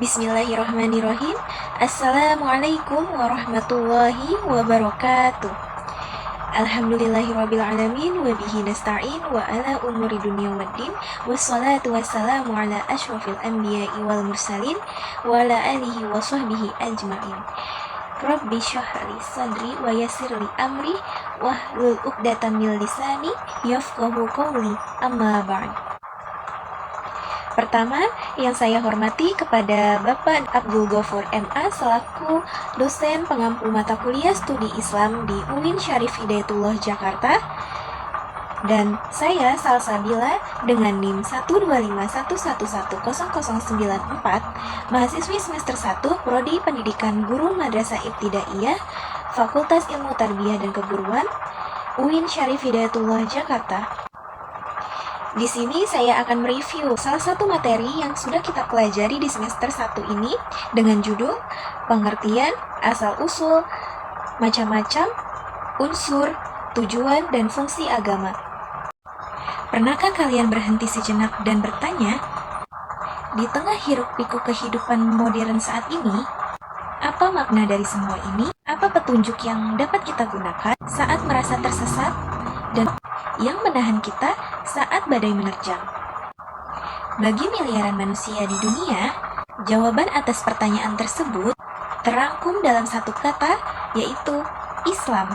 Bismillahirrahmanirrahim. Assalamualaikum warahmatullahi wabarakatuh. Alhamdulillahirrabbilalamin. Wabihi nasta'in wa ala umuri dunia waddin. Wassalatu wassalamu ala ashrafil anbiya'i wal mursalin wa ala alihi wa sahbihi ajma'in. Rabbi syrahli sadri wa yassirli amri wahlul 'uqdatam min lisani yafqahu qawli. Amma ba'd. Pertama, yang saya hormati kepada Bapak Abdul Ghafur MA selaku dosen pengampu mata kuliah studi Islam di UIN Syarif Hidayatullah Jakarta, dan saya Salsabila dengan NIM 12511100094, mahasiswi semester 1 Prodi Pendidikan Guru Madrasah Ibtidaiyah, Fakultas Ilmu Tarbiyah dan Keguruan, UIN Syarif Hidayatullah Jakarta. Di sini saya akan mereview salah satu materi yang sudah kita pelajari di semester 1 ini dengan judul pengertian, asal-usul, macam-macam, unsur, tujuan, dan fungsi agama. Pernahkah kalian berhenti sejenak dan bertanya, di tengah hiruk-pikuk kehidupan modern saat ini, apa makna dari semua ini? Apa petunjuk yang dapat kita gunakan saat merasa tersesat dan yang menahan kita saat badai menerjang? Bagi miliaran manusia di dunia, jawaban atas pertanyaan tersebut terangkum dalam satu kata, yaitu Islam.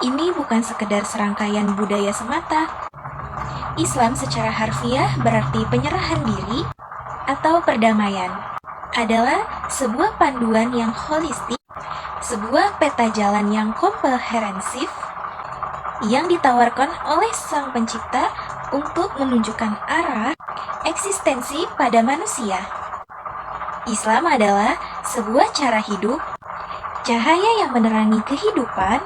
Ini bukan sekedar serangkaian budaya semata. Islam secara harfiah berarti penyerahan diri atau perdamaian. Adalah sebuah panduan yang holistik, sebuah peta jalan yang komprehensif yang ditawarkan oleh Sang Pencipta untuk menunjukkan arah eksistensi pada manusia. Islam adalah sebuah cara hidup, cahaya yang menerangi kehidupan,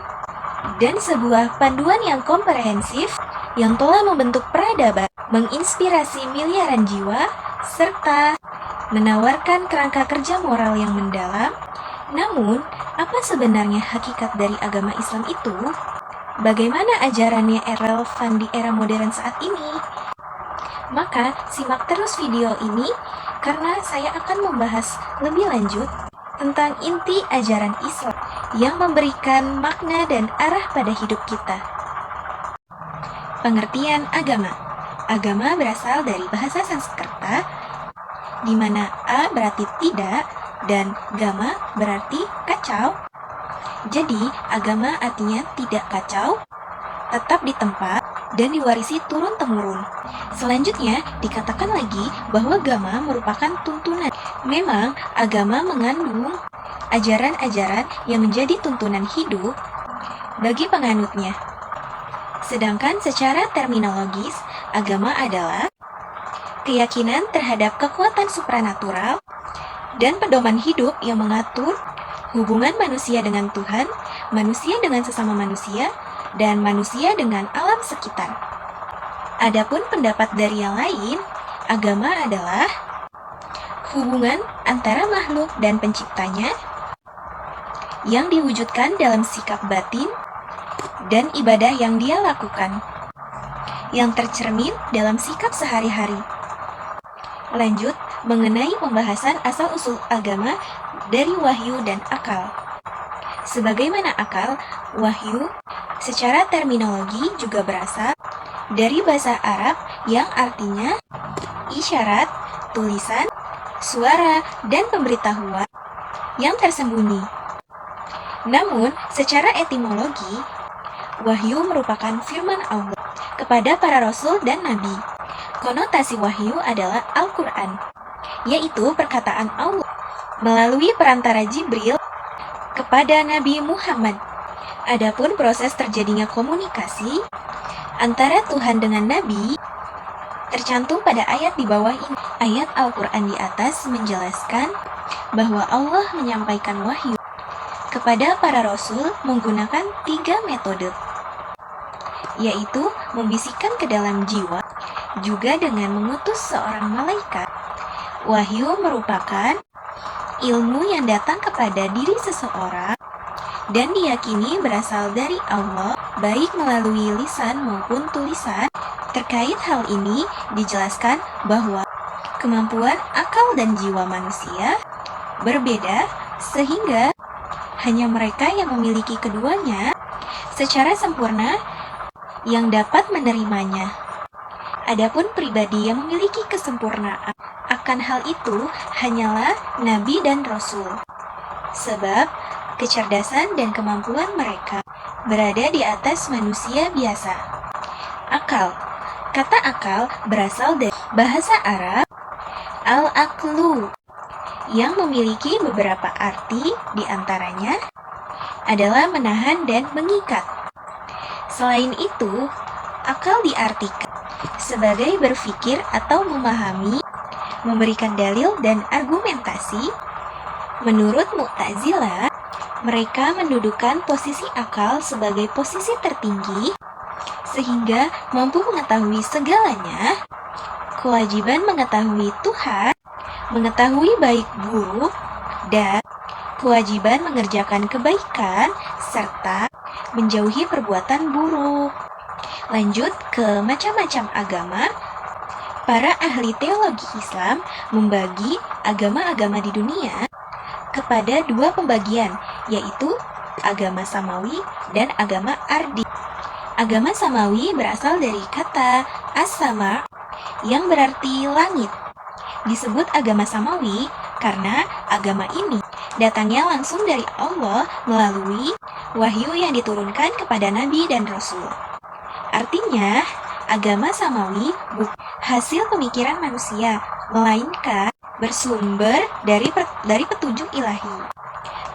dan sebuah panduan yang komprehensif yang telah membentuk peradaban, menginspirasi miliaran jiwa, serta menawarkan kerangka kerja moral yang mendalam. Namun, apa sebenarnya hakikat dari agama Islam itu? Bagaimana ajarannya relevan di era modern saat ini? Maka simak terus video ini karena saya akan membahas lebih lanjut tentang inti ajaran Islam yang memberikan makna dan arah pada hidup kita. Pengertian agama. Agama berasal dari bahasa Sanskerta, di mana a berarti tidak dan gama berarti kacau. Jadi, agama artinya tidak kacau, tetap di tempat, dan diwarisi turun-temurun. Selanjutnya, dikatakan lagi bahwa agama merupakan tuntunan. Memang, agama mengandung ajaran-ajaran yang menjadi tuntunan hidup bagi penganutnya. Sedangkan secara terminologis, agama adalah keyakinan terhadap kekuatan supranatural dan pedoman hidup yang mengatur hubungan manusia dengan Tuhan, manusia dengan sesama manusia, dan manusia dengan alam sekitar. Adapun pendapat dari yang lain, agama adalah hubungan antara makhluk dan penciptanya yang diwujudkan dalam sikap batin dan ibadah yang dia lakukan, yang tercermin dalam sikap sehari-hari. Lanjut, mengenai pembahasan asal-usul agama dari wahyu dan akal. Sebagaimana akal, wahyu secara terminologi juga berasal dari bahasa Arab yang artinya isyarat, tulisan, suara, dan pemberitahuan yang tersembunyi. Namun, secara etimologi, wahyu merupakan firman Allah kepada para rasul dan nabi. Konotasi wahyu adalah Al-Quran, yaitu perkataan Allah melalui perantara Jibril kepada Nabi Muhammad. Adapun proses terjadinya komunikasi antara Tuhan dengan Nabi tercantum pada ayat di bawah ini. Ayat Al-Quran di atas menjelaskan bahwa Allah menyampaikan wahyu kepada para rasul menggunakan 3 metode, yaitu membisikkan ke dalam jiwa, juga dengan mengutus seorang malaikat. Wahyu merupakan ilmu yang datang kepada diri seseorang dan diyakini berasal dari Allah, baik melalui lisan maupun tulisan. Terkait hal ini, dijelaskan bahwa Kemampuan akal dan jiwa manusia berbeda sehingga hanya mereka yang memiliki keduanya secara sempurna yang dapat menerimanya. Adapun pribadi yang memiliki kesempurnaan akan hal itu hanyalah nabi dan rasul. Sebab kecerdasan dan kemampuan mereka berada di atas manusia biasa. Akal. Kata akal berasal dari bahasa Arab al-aqlu yang memiliki beberapa arti, diantaranya adalah menahan dan mengikat. Selain itu, akal diartikan sebagai berpikir atau memahami, memberikan dalil dan argumentasi. Menurut Mu'tazilah, mereka mendudukan posisi akal sebagai posisi tertinggi sehingga mampu mengetahui segalanya. Kewajiban mengetahui Tuhan, mengetahui baik buruk, dan kewajiban mengerjakan kebaikan serta menjauhi perbuatan buruk. Lanjut ke macam-macam agama. Para ahli teologi Islam membagi agama-agama di dunia kepada dua pembagian, yaitu agama samawi dan agama ardi. Agama samawi berasal dari kata as-sama yang berarti langit. Disebut agama samawi karena agama ini datangnya langsung dari Allah melalui wahyu yang diturunkan kepada nabi dan rasul. Artinya, agama samawi bukan hasil pemikiran manusia, melainkan bersumber dari petunjuk ilahi.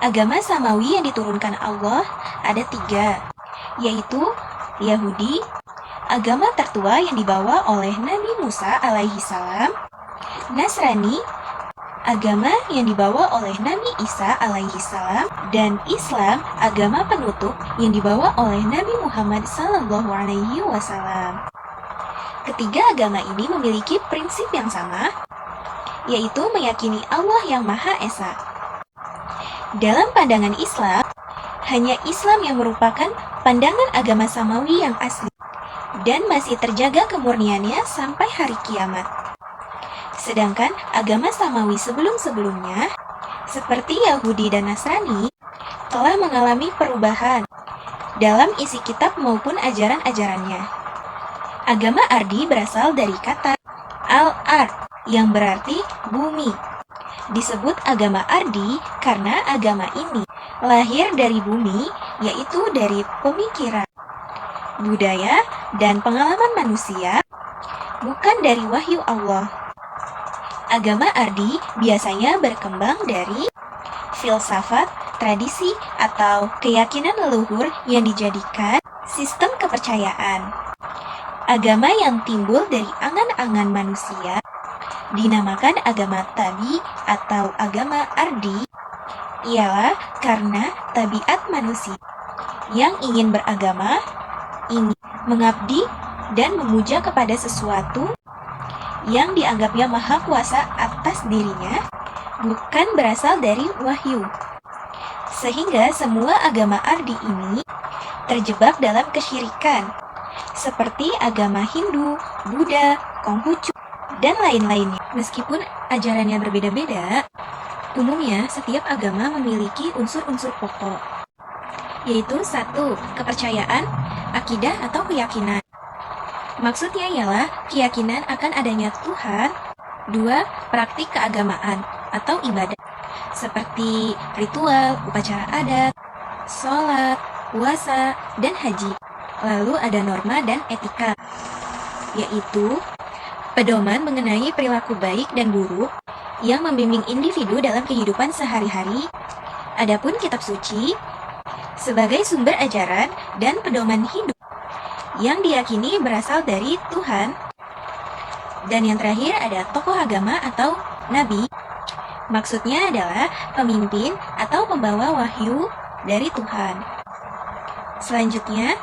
Agama samawi yang diturunkan Allah ada 3, yaitu Yahudi, agama tertua yang dibawa oleh Nabi Musa alaihi salam, Nasrani, agama yang dibawa oleh Nabi Isa alaihi salam, dan Islam, agama penutup yang dibawa oleh Nabi Muhammad sallallahu alaihi wasallam. Ketiga agama ini memiliki prinsip yang sama, yaitu meyakini Allah yang Maha Esa. Dalam pandangan Islam, hanya Islam yang merupakan pandangan agama samawi yang asli dan masih terjaga kemurniannya sampai hari kiamat. Sedangkan agama samawi sebelum-sebelumnya, seperti Yahudi dan Nasrani, telah mengalami perubahan dalam isi kitab maupun ajaran-ajarannya. Agama ardi berasal dari kata al-ard yang berarti bumi. Disebut agama ardi karena agama ini lahir dari bumi, yaitu dari pemikiran, budaya, dan pengalaman manusia, bukan dari wahyu Allah. Agama ardi biasanya berkembang dari filsafat, tradisi, atau keyakinan leluhur yang dijadikan sistem kepercayaan. Agama yang timbul dari angan-angan manusia dinamakan agama tabi atau agama ardi, ialah karena tabiat manusia yang ingin beragama, ingin mengabdi dan memuja kepada sesuatu yang dianggapnya maha kuasa atas dirinya, bukan berasal dari wahyu. Sehingga semua agama ardi ini terjebak dalam kesyirikan, seperti agama Hindu, Buddha, Konghucu, dan lain-lainnya. Meskipun ajarannya berbeda-beda, umumnya setiap agama memiliki unsur-unsur pokok, yaitu 1. Kepercayaan, akidah atau keyakinan. Maksudnya ialah keyakinan akan adanya Tuhan. 2. Praktik keagamaan atau ibadah, seperti ritual, upacara adat, sholat, puasa, dan haji. Lalu ada norma dan etika, yaitu pedoman mengenai perilaku baik dan buruk yang membimbing individu dalam kehidupan sehari-hari. Adapun kitab suci sebagai sumber ajaran dan pedoman hidup yang diyakini berasal dari Tuhan. Dan yang terakhir ada tokoh agama atau nabi. Maksudnya adalah pemimpin atau pembawa wahyu dari Tuhan. Selanjutnya,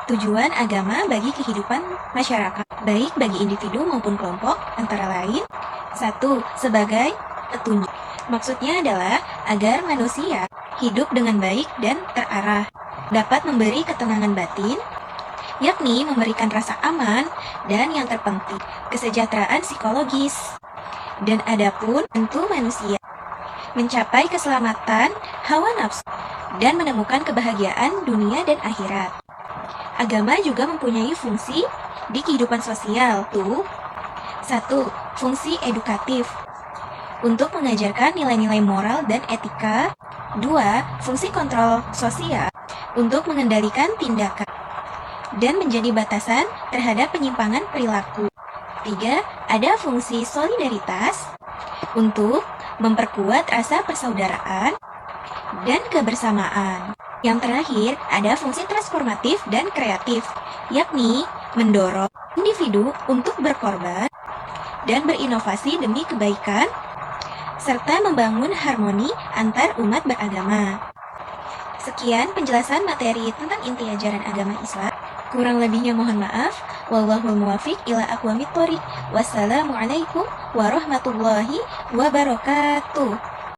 tujuan agama bagi kehidupan masyarakat, baik bagi individu maupun kelompok, antara lain 1. Sebagai petunjuk. Maksudnya adalah agar manusia hidup dengan baik dan terarah, dapat memberi ketenangan batin, yakni memberikan rasa aman, dan yang terpenting, kesejahteraan psikologis. Dan adapun tentu manusia mencapai keselamatan hawa nafsu dan menemukan kebahagiaan dunia dan akhirat. Agama juga mempunyai fungsi di kehidupan sosial, tuh. 1. Fungsi edukatif untuk mengajarkan nilai-nilai moral dan etika. 2. Fungsi kontrol sosial untuk mengendalikan tindakan dan menjadi batasan terhadap penyimpangan perilaku. 3. Ada fungsi solidaritas untuk memperkuat rasa persaudaraan dan kebersamaan. Yang terakhir, ada fungsi transformatif dan kreatif, yakni mendorong individu untuk berkorban dan berinovasi demi kebaikan, serta membangun harmoni antar umat beragama. Sekian penjelasan materi tentang inti ajaran agama Islam. Kurang lebihnya mohon maaf. Wallahul muwaffiq ila aqwamit thoriq. Wassalamualaikum warahmatullahi wabarakatuh.